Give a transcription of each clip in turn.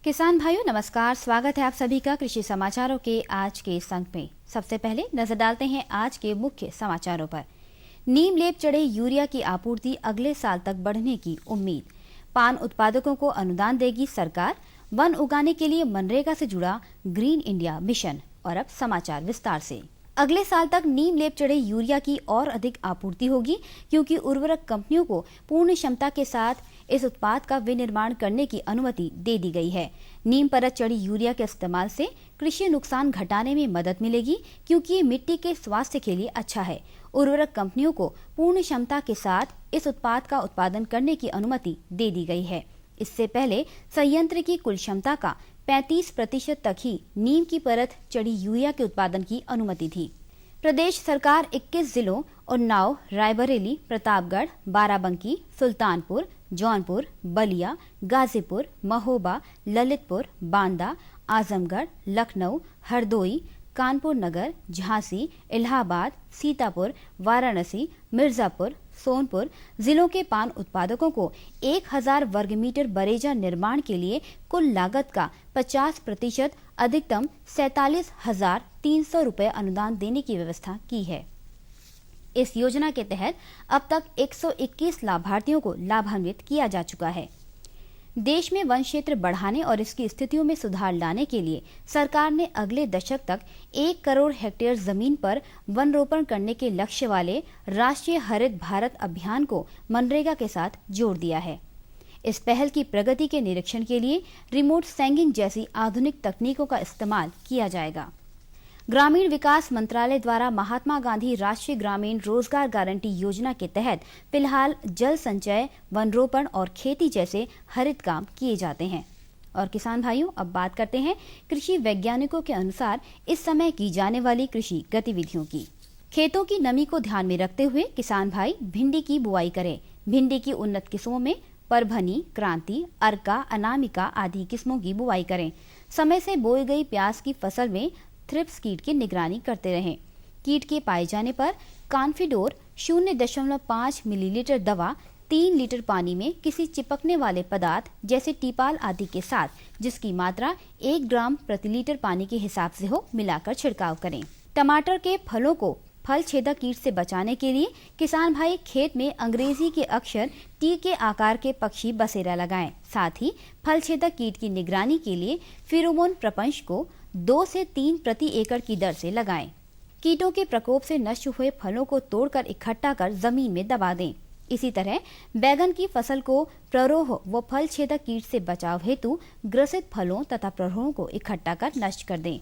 किसान भाइयों नमस्कार, स्वागत है आप सभी का कृषि समाचारों के आज के इस अंक में। सबसे पहले नजर डालते हैं आज के मुख्य समाचारों पर। नीम लेप चढ़े यूरिया की आपूर्ति अगले साल तक बढ़ने की उम्मीद। पान उत्पादकों को अनुदान देगी सरकार। वन उगाने के लिए मनरेगा से जुड़ा ग्रीन इंडिया मिशन। और अब समाचार विस्तार से। अगले साल तक नीम लेप चढ़े यूरिया की और अधिक आपूर्ति होगी, क्योंकि उर्वरक कंपनियों को पूर्ण क्षमता के साथ इस उत्पाद का विनिर्माण करने की अनुमति दे दी गई है। नीम परत चढ़ी यूरिया के इस्तेमाल से कृषि नुकसान घटाने में मदद मिलेगी, क्योंकि ये मिट्टी के स्वास्थ्य के लिए अच्छा है। उर्वरक कंपनियों को पूर्ण क्षमता के साथ इस उत्पाद का उत्पादन करने की अनुमति दे दी गई है। इससे पहले संयंत्र की कुल क्षमता का 35% तक ही नीम की परत चढ़ी यूरिया के उत्पादन की अनुमति थी। प्रदेश सरकार 21 जिलों उन्नाव, रायबरेली, प्रतापगढ़, बाराबंकी, सुल्तानपुर, जौनपुर, बलिया, गाजीपुर, महोबा, ललितपुर, बांदा, आजमगढ़, लखनऊ, हरदोई, कानपुर नगर, झांसी, इलाहाबाद, सीतापुर, वाराणसी, मिर्जापुर, सोनपुर जिलों के पान उत्पादकों को 1000 वर्ग मीटर बरेजा निर्माण के लिए कुल लागत का 50% अधिकतम 47,300 रुपये अनुदान देने की व्यवस्था की है। इस योजना के तहत अब तक 121 लाभार्थियों को लाभान्वित किया जा चुका है। देश में वन क्षेत्र बढ़ाने और इसकी स्थितियों में सुधार लाने के लिए सरकार ने अगले दशक तक 1 करोड़ हेक्टेयर जमीन पर वन रोपण करने के लक्ष्य वाले राष्ट्रीय हरित भारत अभियान को मनरेगा के साथ जोड़ दिया है। इस पहल की प्रगति के निरीक्षण के लिए रिमोट सेंसिंग जैसी आधुनिक तकनीकों का इस्तेमाल किया जाएगा। ग्रामीण विकास मंत्रालय द्वारा महात्मा गांधी राष्ट्रीय ग्रामीण रोजगार गारंटी योजना के तहत फिलहाल जल संचय, वन रोपण और खेती जैसे हरित काम किए जाते हैं। और किसान भाइयों, अब बात करते हैं कृषि वैज्ञानिकों के अनुसार इस समय की जाने वाली कृषि गतिविधियों की। खेतों की नमी को ध्यान में रखते हुए किसान भाई भिंडी की बुआई करें। भिंडी की उन्नत किस्मों में परभनी, क्रांति, अर्का, अनामिका आदि किस्मों की बुआई करें। समय से बोई गई प्याज की फसल में थ्रिप्स कीट की निगरानी करते रहें। कीट के पाए जाने पर कॉन्फिडोर 0.5 मिलीलीटर दवा 3 लीटर पानी में किसी चिपकने वाले पदार्थ जैसे टीपाल आदि के साथ, जिसकी मात्रा 1 ग्राम प्रति लीटर पानी के हिसाब से हो, मिलाकर छिड़काव करें। टमाटर के फलों को फल छेदक कीट से बचाने के लिए किसान भाई खेत में अंग्रेजी के अक्षर टी के आकार के पक्षी बसेरा लगाएं। साथ ही फल छेदक कीट की निगरानी के लिए फेरोमोन प्रपंच को 2 से 3 प्रति एकड़ की दर से लगाएं। कीटों के प्रकोप से नष्ट हुए फलों को तोड़कर इकट्ठा कर जमीन में दबा दें। इसी तरह बैगन की फसल को प्ररोह व फल छेदक कीट से बचाव हेतु ग्रसित फलों तथा प्ररोहों को इकट्ठा कर नष्ट कर दें।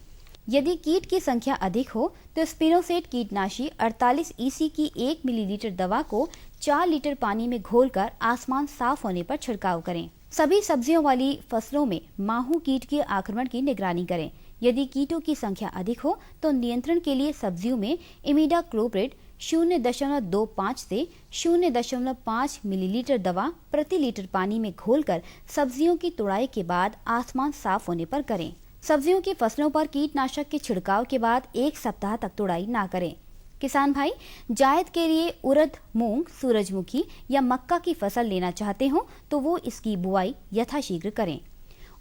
यदि कीट की संख्या अधिक हो तो स्पिनोसेट कीटनाशी 48 EC की 1 मिलीलीटर दवा को 4 लीटर पानी में घोलकर आसमान साफ होने पर छिड़काव करें। सभी सब्जियों वाली फसलों में माहू कीट के आक्रमण की निगरानी करें। यदि कीटों की संख्या अधिक हो तो नियंत्रण के लिए सब्जियों में इमिडाक्लोप्रिड 0.25 से 0.5 मिलीलीटर दवा प्रति लीटर पानी में घोलकर सब्जियों की तुड़ाई के बाद आसमान साफ होने पर करें। सब्जियों की फसलों पर कीटनाशक के छिड़काव के बाद 1 सप्ताह तक तुड़ाई ना करें। किसान भाई जायद के लिए उड़द, मूंग, सूरजमुखी या मक्का की फसल लेना चाहते हो तो वो इसकी बुआई यथाशीघ्र करें।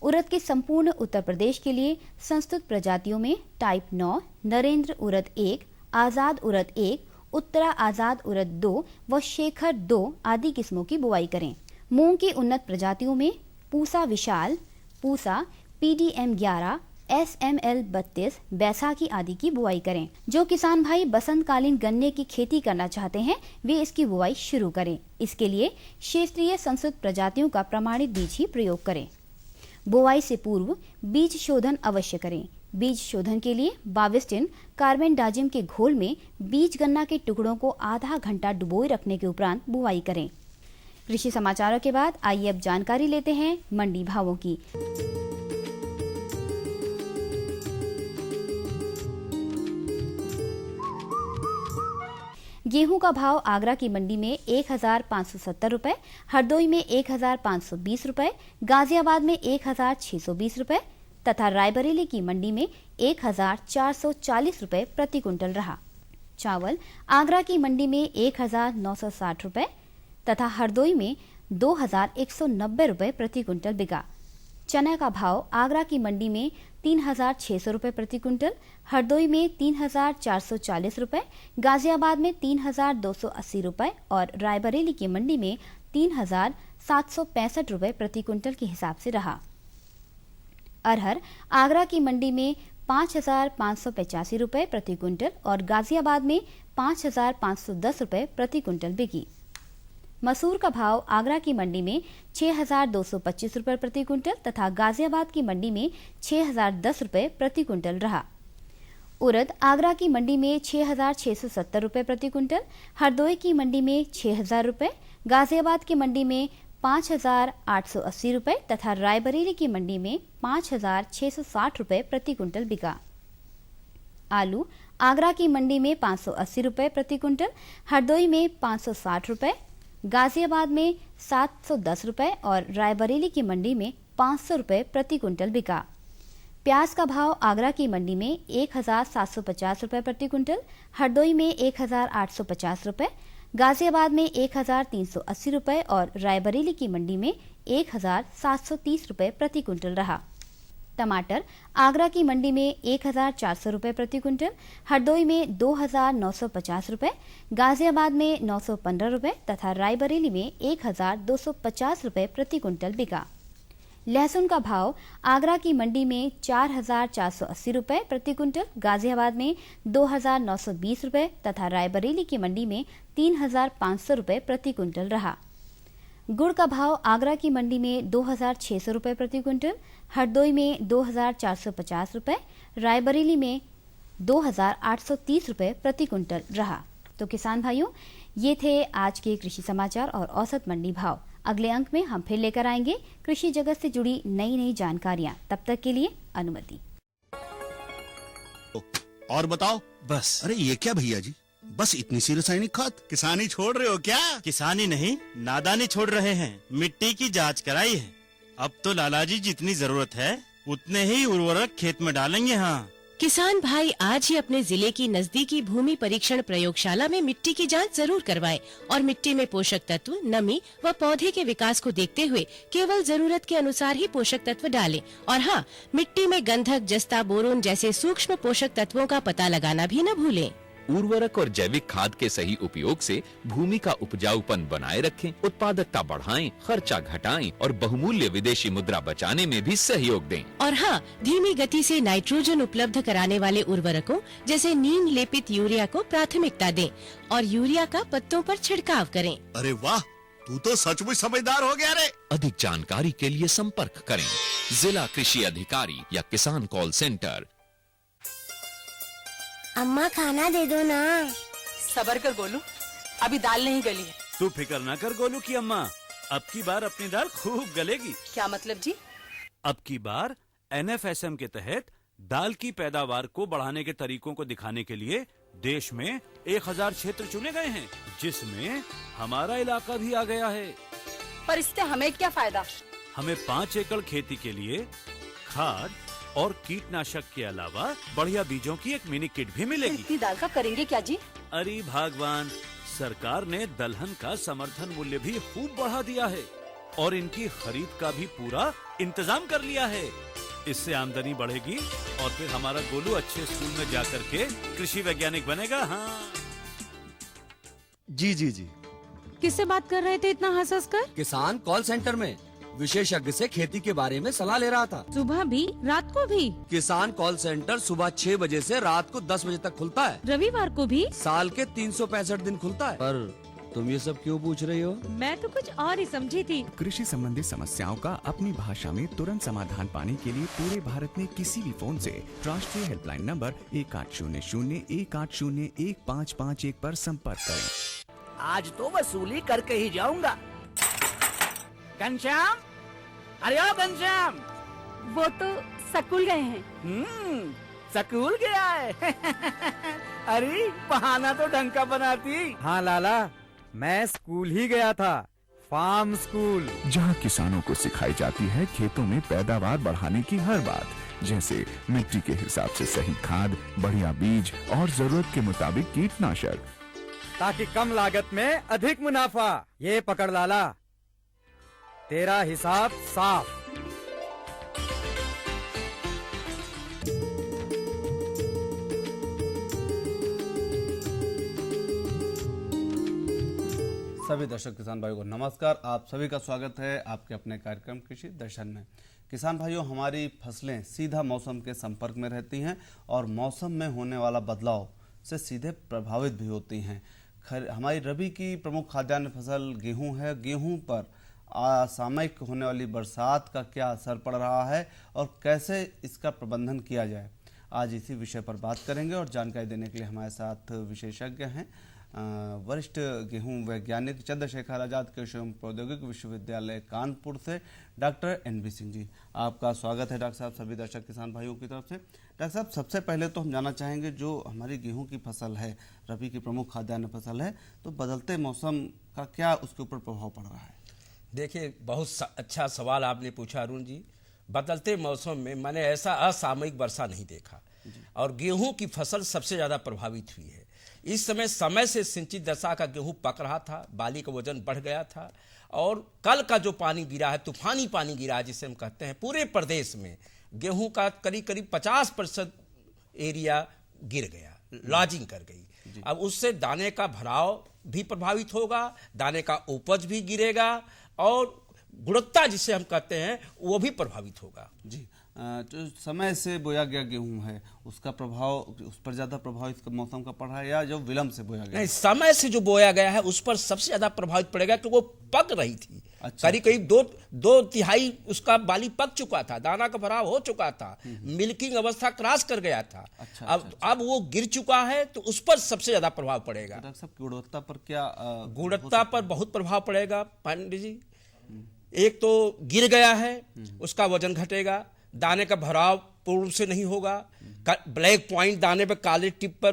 उड़द के संपूर्ण उत्तर प्रदेश के लिए संस्तुत प्रजातियों में टाइप 9, नरेंद्र उड़द 1, आजाद उड़द 1, उत्तरा आजाद उड़द 2 व शेखर 2 आदि किस्मों की बुआई करें। मूंग की उन्नत प्रजातियों में पूसा विशाल, पूसा, PDM 11, SML 32, बैसाखी आदि की बुआई करें। जो किसान भाई बसंतकालीन गन्ने की खेती करना चाहते हैं वे इसकी बुआई शुरू करें। इसके लिए क्षेत्रीय संस्तुत प्रजातियों का प्रमाणित बीज ही प्रयोग करें। बुआई से पूर्व बीज शोधन अवश्य करें। बीज शोधन के लिए बाविस्टिन कार्बेंडाजिम के घोल में बीज गन्ना के टुकड़ों को आधा घंटा डुबोए रखने के उपरांत बुआई करें। कृषि समाचारों के बाद आइए अब जानकारी लेते हैं मंडी भावों की। गेहूं का भाव आगरा की मंडी में 1570 रुपए, हरदोई में 1520 रुपए, गाजियाबाद में 1620 रुपए तथा रायबरेली की मंडी में 1440 रुपए प्रति क्विंटल रहा। चावल आगरा की मंडी में 1960 रुपए तथा हरदोई में 2190 रुपए प्रति क्विंटल बिका। चना का भाव आगरा की मंडी में 3,600 रुपये प्रति क्विंटल, हरदोई में 3,440 रुपये, गाजियाबाद में 3,280 रुपये और रायबरेली की मंडी में 3,765 रुपये प्रति क्विंटल के हिसाब से रहा। अरहर आगरा की मंडी में 5,585 रुपये प्रति क्विंटल और गाजियाबाद में 5,510 रुपये प्रति क्विंटल बिकी। मसूर का भाव आगरा की मंडी में 6,225 रुपये प्रति क्विंटल तथा गाजियाबाद की मंडी में 6,010 रुपये प्रति क्विंटल रहा। उड़द आगरा की मंडी में 6,670 रुपये प्रति क्विंटल, हरदोई की मंडी में 6,000 रुपये, गाजियाबाद की मंडी में 5,880 रुपये तथा रायबरेली की मंडी में 5,660 रुपये प्रति क्विंटल बिका। आलू आगरा की मंडी में 580 रुपये प्रति क्विंटल, हरदोई में 560 रुपये, गाजियाबाद में 710 रुपये और रायबरेली की मंडी में 500 रुपये प्रति क्विंटल बिका। प्याज का भाव आगरा की मंडी में 1,750 रुपये प्रति क्विंटल, हरदोई में 1,850 रुपये, गाजियाबाद में 1,380 रुपये और रायबरेली की मंडी में 1,730 रुपये प्रति क्विंटल रहा। टमाटर आगरा की मंडी में 1,400 रुपये प्रति क्विंटल, हरदोई में 2,950 रुपये, गाजियाबाद में 915 रुपये तथा रायबरेली में 1,250 रुपये प्रति क्विंटल बिका। लहसुन का भाव आगरा की मंडी में 4,480 रुपये प्रति क्विंटल, गाजियाबाद में 2,920 रुपये तथा रायबरेली की मंडी में 3,500 रुपये प्रति क्विंटल रहा। गुड़ का भाव आगरा की मंडी में 2,600 रुपये प्रति क्विंटल, हरदोई में 2,450 रुपये, रायबरेली में 2,830 रुपये प्रति क्विंटल रहा। तो किसान भाइयों, ये थे आज के कृषि समाचार और औसत मंडी भाव। अगले अंक में हम फिर लेकर आएंगे कृषि जगत से जुड़ी नई नई जानकारियां। तब तक के लिए अनुमति। और बताओ। बस। अरे ये क्या भैया जी, बस इतनी सी रासायनिक खाद? किसानी छोड़ रहे हो क्या? किसानी नहीं, नादानी छोड़ रहे हैं। मिट्टी की जांच कराई है। अब तो लालाजी जितनी जरूरत है उतने ही उर्वरक खेत में डालेंगे। हाँ किसान भाई आज ही अपने जिले की नजदीकी भूमि परीक्षण प्रयोगशाला में मिट्टी की जांच जरूर करवाएं और मिट्टी में पोषक तत्व, नमी व पौधे के विकास को देखते हुए केवल जरूरत के अनुसार ही पोषक तत्व डालें। और हाँ, मिट्टी में गंधक, जस्ता, बोरोन जैसे सूक्ष्म पोषक तत्वों का पता लगाना भी न भूलें। उर्वरक और जैविक खाद के सही उपयोग से भूमि का उपजाऊपन बनाए रखें, उत्पादकता बढ़ाएं, खर्चा घटाएं और बहुमूल्य विदेशी मुद्रा बचाने में भी सहयोग दें। और हाँ, धीमी गति से नाइट्रोजन उपलब्ध कराने वाले उर्वरकों जैसे नीम लेपित यूरिया को प्राथमिकता दें और यूरिया का पत्तों पर छिड़काव करें। अरे वाह, तू तो सचमुच समझदार हो गया रे। अधिक जानकारी के लिए संपर्क करें जिला कृषि अधिकारी या किसान कॉल सेंटर। अम्मा खाना दे दो ना। सबर कर गोलू, अभी दाल नहीं गली है। तू फिक्र ना कर गोलू की अम्मा, अब की बार अपनी दाल खूब गलेगी। क्या मतलब जी? अब की बार NFSM के तहत दाल की पैदावार को बढ़ाने के तरीकों को दिखाने के लिए देश में 1,000 क्षेत्र चुने गए हैं, जिसमें हमारा इलाका भी आ गया है। पर इससे हमें क्या फायदा? हमें 5 एकड़ खेती के लिए खाद और कीटनाशक के अलावा बढ़िया बीजों की एक मिनी किट भी मिलेगी। इतनी दाल का करेंगे क्या जी? अरे भगवान, सरकार ने दलहन का समर्थन मूल्य भी खूब बढ़ा दिया है और इनकी खरीद का भी पूरा इंतजाम कर लिया है। इससे आमदनी बढ़ेगी और फिर हमारा गोलू अच्छे स्कूल में जा करके कृषि वैज्ञानिक बनेगा। हाँ जी जी जी। किससे बात कर रहे थे इतना हंस हंस कर? किसान कॉल सेंटर में विशेषज्ञ से खेती के बारे में सलाह ले रहा था। सुबह भी, रात को भी? किसान कॉल सेंटर सुबह 6 बजे से रात को 10 बजे तक खुलता है। रविवार को भी? साल के 365 दिन खुलता है। पर तुम ये सब क्यों पूछ रही हो? मैं तो कुछ और ही समझी थी। कृषि संबंधी समस्याओं का अपनी भाषा में तुरंत समाधान पाने के लिए पूरे भारत में किसी भी फोन से राष्ट्रीय हेल्पलाइन नंबर 1800-180-1551 पर संपर्क करें। आज तो वसूली करके ही जाऊंगा। घनश्याम, अरे ओ घनश्याम। वो तो स्कूल गए हैं। स्कूल गया है। अरे बहाना तो ढंग का बनाती। हाँ लाला, मैं स्कूल ही गया था, फार्म स्कूल, जहाँ किसानों को सिखाई जाती है खेतों में पैदावार बढ़ाने की हर बात, जैसे मिट्टी के हिसाब से सही खाद, बढ़िया बीज और जरूरत के मुताबिक कीटनाशक, ताकि कम लागत में अधिक मुनाफा। ये पकड़ लाला, तेरा हिसाब साफ। सभी दर्शक किसान भाइयों को नमस्कार। आप सभी का स्वागत है आपके अपने कार्यक्रम कृषि दर्शन में। किसान भाइयों, हमारी फसलें सीधा मौसम के संपर्क में रहती हैं और मौसम में होने वाला बदलाव से सीधे प्रभावित भी होती हैं। हमारी रबी की प्रमुख खाद्यान्न फसल गेहूं है। गेहूं पर असामयिक होने वाली बरसात का क्या असर पड़ रहा है और कैसे इसका प्रबंधन किया जाए, आज इसी विषय पर बात करेंगे। और जानकारी देने के लिए हमारे साथ विशेषज्ञ हैं वरिष्ठ गेहूं वैज्ञानिक चंद्रशेखर आजाद कृषि एवं प्रौद्योगिकी विश्वविद्यालय कानपुर से डॉक्टर NB सिंह जी। आपका स्वागत है डॉक्टर साहब सभी दर्शक किसान भाइयों की तरफ से। डॉक्टर साहब, सबसे पहले तो हम जानना चाहेंगे, जो हमारी गेहूं की फसल है, रबी की प्रमुख खाद्यान्न फसल है, तो बदलते मौसम का क्या उसके ऊपर प्रभाव पड़ रहा है? देखिए, बहुत अच्छा सवाल आपने पूछा अरुण जी। बदलते मौसम में मैंने ऐसा असामयिक वर्षा नहीं देखा और गेहूं की फसल सबसे ज़्यादा प्रभावित हुई है। इस समय से सिंचित दशा का गेहूं पक रहा था, बाली का वजन बढ़ गया था और कल का जो पानी गिरा है, तूफानी पानी गिरा है जिसे हम कहते हैं, पूरे प्रदेश में गेहूं का करीब 50% एरिया गिर गया, लॉजिंग कर गई। अब उससे दाने का भराव भी प्रभावित होगा, दाने का उपज भी गिरेगा और गुणवत्ता जिसे हम कहते हैं वो भी प्रभावित होगा। जी, तो समय से बोया गया गेहूं है, उसका प्रभाव, उस पर ज्यादा प्रभाव इसका मौसम का पड़ रहा है या जो विलंब से बोया गया? नहीं, समय से जो बोया गया है उस पर सबसे ज्यादा प्रभावित पड़ेगा क्योंकि वो पक रही थी। अच्छा, करीब दो तिहाई उसका बाली पक चुका था, दाना का भराव हो चुका था, मिल्किंग अवस्था क्रॉस कर गया था। अब वो गिर चुका है तो उस पर सबसे ज्यादा प्रभाव पड़ेगा। डॉक्टर साहब, गुणवत्ता पर क्या? गुणवत्ता पर बहुत प्रभाव पड़ेगा पांडे जी। एक तो गिर गया है, उसका वजन घटेगा, दाने का भराव पूर्व से नहीं होगा, ब्लैक पॉइंट दाने पे, काले टिप पर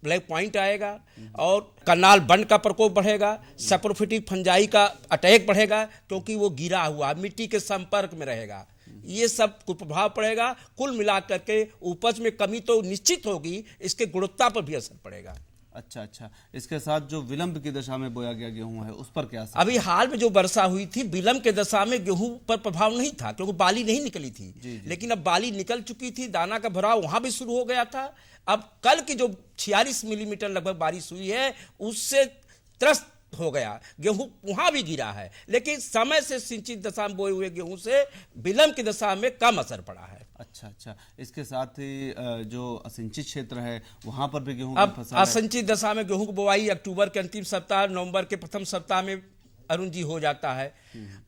ब्लैक पॉइंट आएगा और कनाल बंड का प्रकोप बढ़ेगा, सैप्रोफिटिक फंजाई का अटैक बढ़ेगा क्योंकि वो गिरा हुआ मिट्टी के संपर्क में रहेगा। ये सब कुप्रभाव पड़ेगा। कुल मिलाकर के उपज में कमी तो निश्चित होगी, इसके गुणवत्ता पर भी असर पड़ेगा। अच्छा, इसके साथ जो विलंब की दशा में बोया गया गेहूं है उस पर क्या असर? अभी हाल में जो वर्षा हुई थी, विलंब के दशा में गेहूं पर प्रभाव नहीं था क्योंकि बाली नहीं निकली थी। जी। लेकिन अब बाली निकल चुकी थी, दाना का भराव वहां भी शुरू हो गया था। अब कल की जो 46 मिलीमीटर लगभग बारिश हुई है उससे त्रस्त हो गया, गेहूं वहां भी गिरा है, लेकिन समय से सिंचित दशा में बोए हुए गेहूं से विलंब की दशा में कम असर पड़ा है। अच्छा, इसके साथ ही जो असिंचित क्षेत्र है वहां पर भी गेहूं अब की फसल असिंचित दशा में गेहूं की बुवाई अक्टूबर के अंतिम सप्ताह, नवंबर के प्रथम सप्ताह में अरुण जी हो जाता है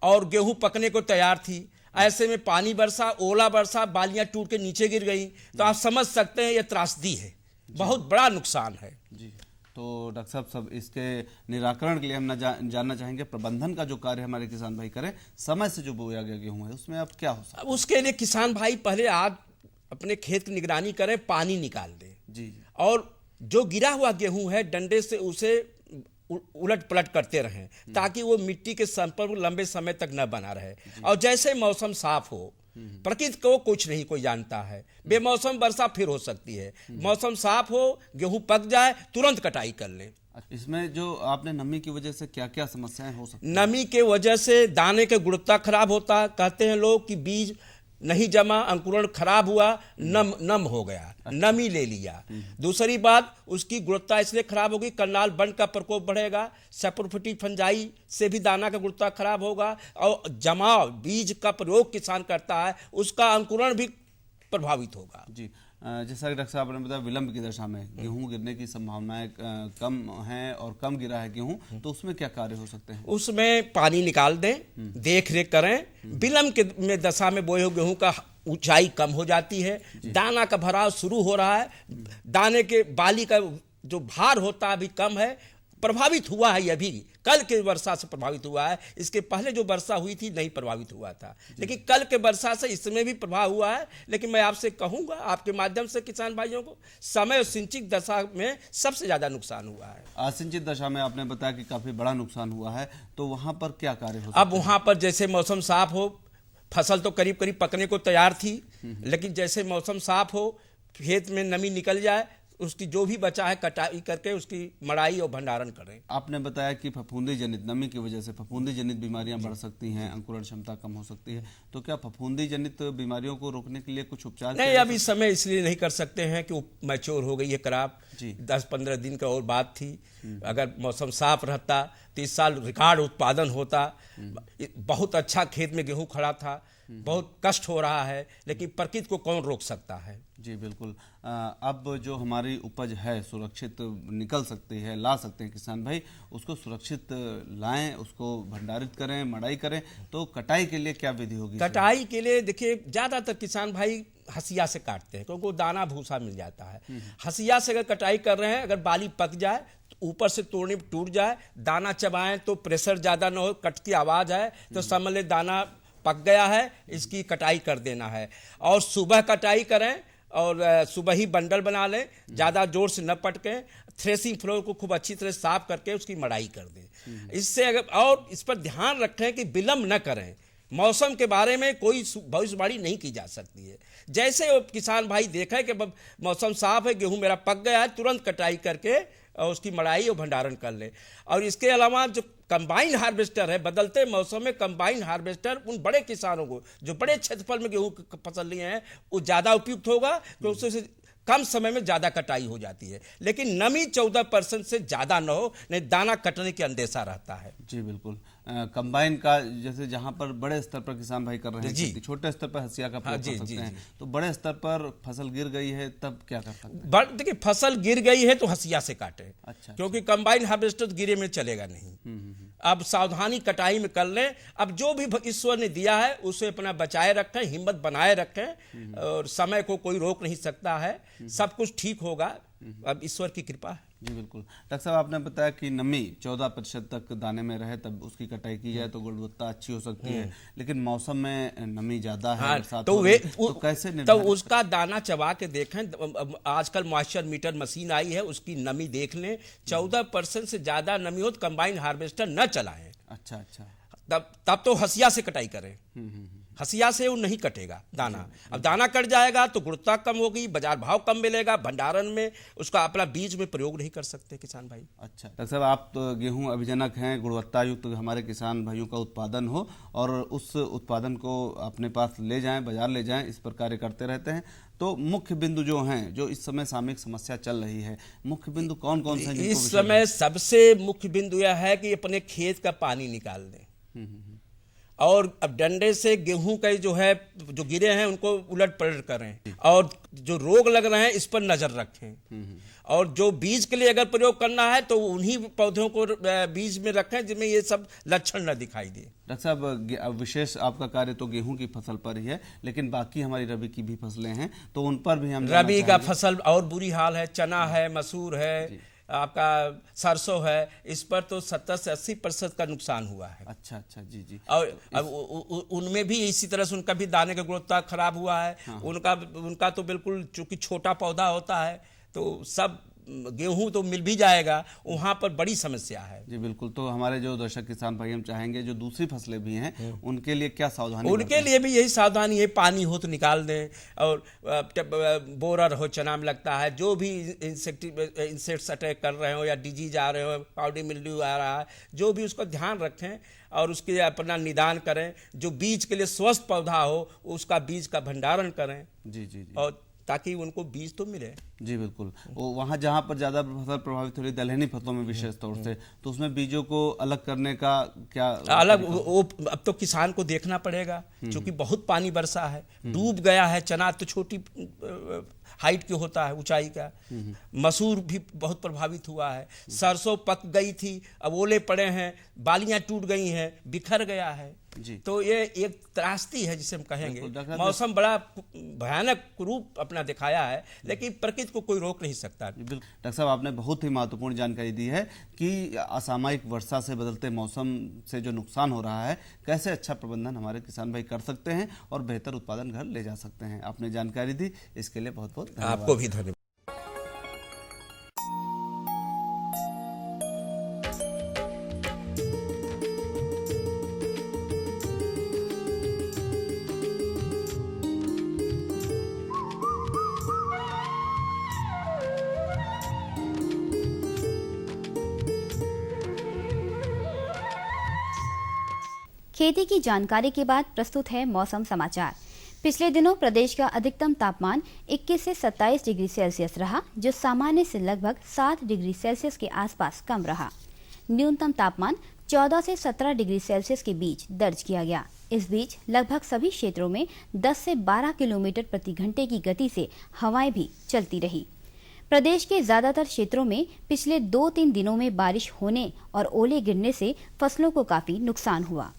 और गेहूं पकने को तैयार थी। ऐसे में पानी बरसा, ओला बरसा, बालियां टूट के नीचे गिर गई, तो आप समझ सकते हैं यह त्रासदी है, बहुत बड़ा नुकसान है। जी, तो डॉक्टर साहब, सब इसके निराकरण के लिए हम जानना चाहेंगे प्रबंधन का जो कार्य हमारे किसान भाई करें, समय से जो बोया गया गेहूं है उसमें अब क्या हो सकता है? अब उसके लिए किसान भाई पहले आज अपने खेत की निगरानी करें, पानी निकाल दें। जी। और जो गिरा हुआ गेहूं है डंडे से उसे उलट पलट करते रहें ताकि वो मिट्टी के संपर्क में लंबे समय तक न बना रहे। और जैसे मौसम साफ हो, प्रकृति को कुछ नहीं कोई जानता है, बेमौसम वर्षा फिर हो सकती है, मौसम साफ हो, गेहूं पक जाए, तुरंत कटाई कर लें। इसमें जो आपने नमी की वजह से क्या क्या समस्याएं हो सकती हैं? नमी के वजह से दाने के गुणवत्ता खराब होता है, कहते हैं लोग कि बीज नहीं जमा, अंकुरण खराब हुआ, नम हो गया, नमी ले लिया। दूसरी बात, उसकी गुणवत्ता इसलिए खराब होगी, कनाल बंड का प्रकोप बढ़ेगा, सैप्रोफिटिक फंजाई से भी दाना का गुणवत्ता खराब होगा और जमाव बीज का प्रयोग किसान करता है उसका अंकुरण भी प्रभावित होगा। जी, जैसा कि डॉक्टर साहब ने बताया विलंब की दशा में गेहूं गिरने की संभावनाएं कम हैं और कम गिरा है गेहूं, तो उसमें क्या कार्य हो सकते हैं? उसमें पानी निकाल दें, देख रेख करें। विलंब के में दशा में बोए हुए गेहूं का ऊंचाई कम हो जाती है, दाना का भराव शुरू हो रहा है, दाने के बाली का जो भार होता है अभी कम है, प्रभावित हुआ है, यह भी कल के वर्षा से प्रभावित हुआ है। इसके पहले जो वर्षा हुई थी नहीं प्रभावित हुआ था, लेकिन कल के वर्षा से इसमें भी प्रभाव हुआ है। लेकिन मैं आपसे कहूंगा आपके माध्यम से किसान भाइयों को, समय और सिंचित दशा में सबसे ज्यादा नुकसान हुआ है। असिंचित दशा में आपने बताया कि काफी बड़ा नुकसान हुआ है, तो वहां पर क्या कार्य हो? अब वहां पर जैसे मौसम साफ हो, फसल तो करीब पकने को तैयार थी, लेकिन जैसे मौसम साफ हो, खेत में नमी निकल जाए, उसकी जो भी बचा है कटाई करके उसकी मड़ाई और भंडारण करें। आपने बताया कि फफूंदी जनित नमी की वजह से फफूंदी जनित बीमारियां बढ़ सकती हैं, अंकुरण क्षमता कम हो सकती है, तो क्या फफूंदी जनित बीमारियों को रोकने के लिए कुछ उपचार नहीं, अभी इस समय इसलिए नहीं कर सकते हैं कि वो मैच्योर हो गई है क्रॉप, 10-15 दिन का और बात थी। अगर मौसम साफ रहता तो इस साल रिकॉर्ड उत्पादन होता। बहुत अच्छा खेत में गेहूं खड़ा था, बहुत कष्ट हो रहा है, लेकिन प्रकृति को कौन रोक सकता है। जी बिल्कुल। अब जो हमारी उपज है सुरक्षित निकल सकती है, ला सकते हैं किसान भाई, उसको सुरक्षित लाएं, उसको भंडारित करें, मड़ाई करें, तो कटाई के लिए क्या विधि होगी? कटाई के लिए देखिए ज़्यादातर किसान भाई हसिया से काटते हैं क्योंकि वो दाना भूसा मिल जाता है। हसिया से अगर कटाई कर रहे हैं, अगर बाली पक जाए तो ऊपर से तोड़ने में टूट जाए, दाना चबाएं तो प्रेशर ज़्यादा ना हो, कट की आवाज़ है तो समझ ले दाना पक गया है, इसकी कटाई कर देना है। और सुबह कटाई करें और सुबह ही बंडल बना लें, ज़्यादा जोर से न पटकें, थ्रेसिंग फ्लोर को खूब अच्छी तरह साफ करके उसकी मड़ाई कर दें। इससे अगर और इस पर ध्यान रखें कि विलम्ब न करें। मौसम के बारे में कोई भविष्यवाणी नहीं की जा सकती है। जैसे वो किसान भाई देखें कि मौसम साफ है, गेहूं मेरा पक गया है, तुरंत कटाई करके और उसकी मड़ाई और भंडारण कर ले। और इसके अलावा जो कंबाइन हार्वेस्टर है, बदलते मौसम में कंबाइन हार्वेस्टर उन बड़े किसानों को जो बड़े क्षेत्रफल में गेहूं की फसल लिए हैं वो ज़्यादा उपयुक्त होगा क्योंकि उससे कम समय में ज़्यादा कटाई हो जाती है, लेकिन नमी 14% से ज़्यादा न हो, नहीं दाना कटने की अंदेशा रहता है। जी बिल्कुल। कंबाइन का जैसे जहाँ पर बड़े स्तर पर किसान भाई कर रहे हैं, छोटे स्तर पर हसिया का प्रयोग कर सकते हैं, तो बड़े स्तर पर फसल गिर गई है तब क्या कर सकते हैं? देखिए फसल गिर गई है तो हसिया से काटे। अच्छा। क्योंकि कंबाइन हार्वेस्टर गिरे में चलेगा नहीं। अब सावधानी कटाई में कर लें। अब जो भी ईश्वर ने दिया है उसे अपना बचाए रखें, हिम्मत बनाए रखें, और समय को कोई रोक नहीं सकता है, सब कुछ ठीक होगा, अब ईश्वर की कृपा है। जी बिल्कुल। डॉक्टर साहब आपने बताया कि नमी 14% तक दाने में रहे तब उसकी कटाई की जाए तो गुणवत्ता अच्छी हो सकती है, लेकिन मौसम में नमी ज्यादा है, तो कैसे तो उसका दाना चबा के देखें। आजकल मॉइस्चर मीटर मशीन आई है, उसकी नमी देख लें। 14% से ज्यादा नमी हो तो कंबाइन हार्वेस्टर न चलाएं। अच्छा अच्छा। तब तो हसिया से कटाई करें। हसिया से वो नहीं कटेगा दाना। अब दाना कट जाएगा तो गुणवत्ता कम होगी, बाजार भाव कम मिलेगा, भंडारण में उसका अपना बीज में प्रयोग नहीं कर सकते किसान भाई। अच्छा डॉक्टर साहब, आप तो गेहूं अभिजनक हैं, गुणवत्ता युक्त हमारे किसान भाइयों का उत्पादन हो और उस उत्पादन को अपने पास ले जाएं, बाजार ले जाएं, इस पर कार्य करते रहते हैं। तो मुख्य बिंदु जो हैं, जो इस समय सामयिक समस्या चल रही है, मुख्य बिंदु कौन कौन से? इस समय सबसे मुख्य बिंदु यह है कि अपने खेत का पानी निकाल दें और अब डंडे से गेहूं का जो है जो गिरे हैं उनको उलट पलट करें, और जो रोग लग रहे हैं इस पर नजर रखें, और जो बीज के लिए अगर प्रयोग करना है तो उन्हीं पौधों को बीज में रखें जिनमें ये सब लक्षण न दिखाई दे। डॉक्टर साहब, विशेष आपका कार्य तो गेहूं की फसल पर ही है, लेकिन बाकी हमारी रबी की भी फसलें हैं तो उन पर भी हम रबी का फसल और बुरी हाल है। चना है, मसूर है, आपका सरसों है, इस पर तो 70 से 80% का नुकसान हुआ है। अच्छा अच्छा। जी जी। और अब उनमें भी इसी तरह से उनका भी दाने का गुणवत्ता खराब हुआ है। हाँ। उनका तो बिल्कुल चूंकि छोटा पौधा होता है तो सब गेहूं तो मिल भी जाएगा, वहां पर बड़ी समस्या है। जी बिल्कुल। तो हमारे जो दर्शक किसान भाई हम चाहेंगे जो दूसरी फसलें भी हैं उनके लिए क्या सावधानी? उनके लिए भी यही सावधानी है, पानी हो तो निकाल दें, और बोरर हो चना में लगता है, जो भी इंसेक्ट्स अटैक कर रहे हो या डिजीज आ रहे हो, पाउडर मिल्ड्यू आ रहा है, जो भी उसका ध्यान रखें और उसके लिए अपना निदान करें। जो बीज के लिए स्वस्थ पौधा हो उसका बीज का भंडारण करें। जी जी जी। और ताकि उनको बीज तो मिले। जी बिल्कुल। वो वहाँ जहाँ पर ज़्यादा फसल प्रभावित हो रही दलहनी फसलों में विशेष तौर से, तो उसमें बीजों को अलग करने का क्या अलग वो अब तो किसान को देखना पड़ेगा, क्योंकि बहुत पानी बरसा है, डूब गया है। चना तो छोटी हाइट के होता है, ऊंचाई का। मसूर भी बहुत प्रभावित हुआ है। सरसों पक गई थी, अब ओले पड़े हैं, बालियां टूट गई हैं, बिखर गया है। तो ये एक त्रासदी है जिसे हम कहेंगे। मौसम बड़ा भयानक रूप अपना दिखाया है, लेकिन प्रकृति को कोई रोक नहीं सकता। डॉक्टर साहब, आपने बहुत ही महत्वपूर्ण जानकारी दी है कि असामयिक वर्षा से, बदलते मौसम से जो नुकसान हो रहा है, कैसे अच्छा प्रबंधन हमारे किसान भाई कर सकते हैं और बेहतर उत्पादन घर ले जा सकते हैं। आपने जानकारी दी, इसके लिए बहुत बहुत धन्यवाद। आपको भी धन्यवाद। खेती की जानकारी के बाद प्रस्तुत है मौसम समाचार। पिछले दिनों प्रदेश का अधिकतम तापमान 21 से 27 डिग्री सेल्सियस रहा, जो सामान्य से लगभग 7 डिग्री सेल्सियस के आसपास कम रहा। न्यूनतम तापमान 14 से 17 डिग्री सेल्सियस के बीच दर्ज किया गया। इस बीच लगभग सभी क्षेत्रों में 10 से 12 किलोमीटर प्रति घंटे की गति से हवाएं भी चलती रही। प्रदेश के ज्यादातर क्षेत्रों में पिछले 2-3 दिनों में बारिश होने और ओले गिरने से फसलों को काफी नुकसान हुआ।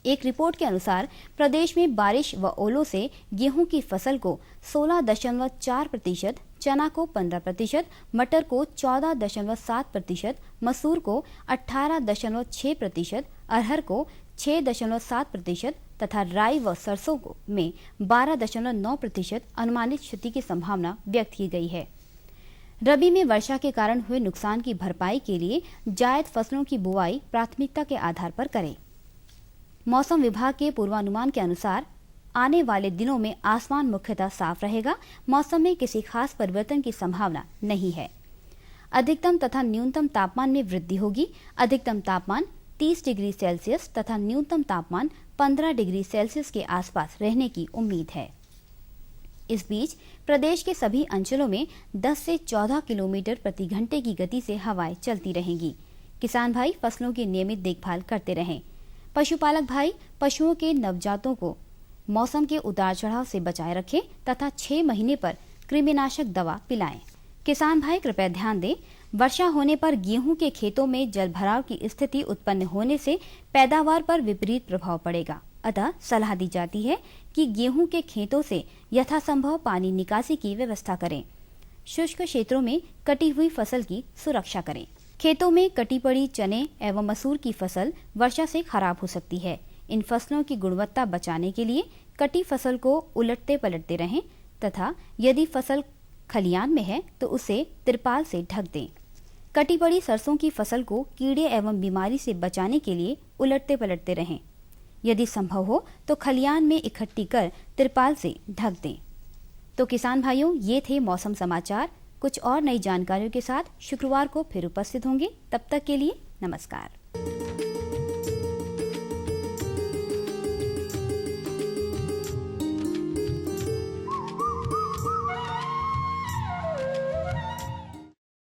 एक रिपोर्ट के अनुसार प्रदेश में बारिश व ओलों से गेहूं की फसल को 16.4%, चना को 15%, मटर को 14.7%, मसूर को 18.6%, अरहर को 6.7% तथा राई व सरसों को में 12.9% अनुमानित क्षति की संभावना व्यक्त की गई है। रबी में वर्षा के कारण हुए नुकसान की भरपाई के लिए जायद फसलों की बुआई प्राथमिकता के आधार पर करें। मौसम विभाग के पूर्वानुमान के अनुसार आने वाले दिनों में आसमान मुख्यतः साफ रहेगा। मौसम में किसी खास परिवर्तन की संभावना नहीं है। अधिकतम तथा न्यूनतम तापमान में वृद्धि होगी। अधिकतम तापमान 30 डिग्री सेल्सियस तथा न्यूनतम तापमान 15 डिग्री सेल्सियस के आसपास रहने की उम्मीद है। इस बीच प्रदेश के सभी अंचलों में 10 से 14 किलोमीटर प्रति घंटे की गति से हवाएं चलती रहेंगी। किसान भाई फसलों की नियमित देखभाल करते रहें। पशुपालक भाई पशुओं के नवजातों को मौसम के उतार चढ़ाव से बचाए रखें तथा 6 महीने पर कृमिनाशक दवा पिलाएं। किसान भाई कृपया ध्यान दें, वर्षा होने पर गेहूं के खेतों में जलभराव की स्थिति उत्पन्न होने से पैदावार पर विपरीत प्रभाव पड़ेगा। अतः सलाह दी जाती है कि गेहूं के खेतों से यथासंभव पानी निकासी की व्यवस्था करें। शुष्क क्षेत्रों में कटी हुई फसल की सुरक्षा करें। खेतों में कटी पड़ी चने एवं मसूर की फसल वर्षा से खराब हो सकती है। इन फसलों की गुणवत्ता बचाने के लिए कटी फसल को उलटते पलटते रहें तथा यदि फसल खलियान में है तो उसे तिरपाल से ढक दें। कटी पड़ी सरसों की फसल को कीड़े एवं बीमारी से बचाने के लिए उलटते पलटते रहें। यदि संभव हो तो खलियान में इकट्ठी कर तिरपाल से ढक दें। तो किसान भाइयों, ये थे मौसम समाचार। कुछ और नई जानकारियों के साथ शुक्रवार को फिर उपस्थित होंगे। तब तक के लिए नमस्कार।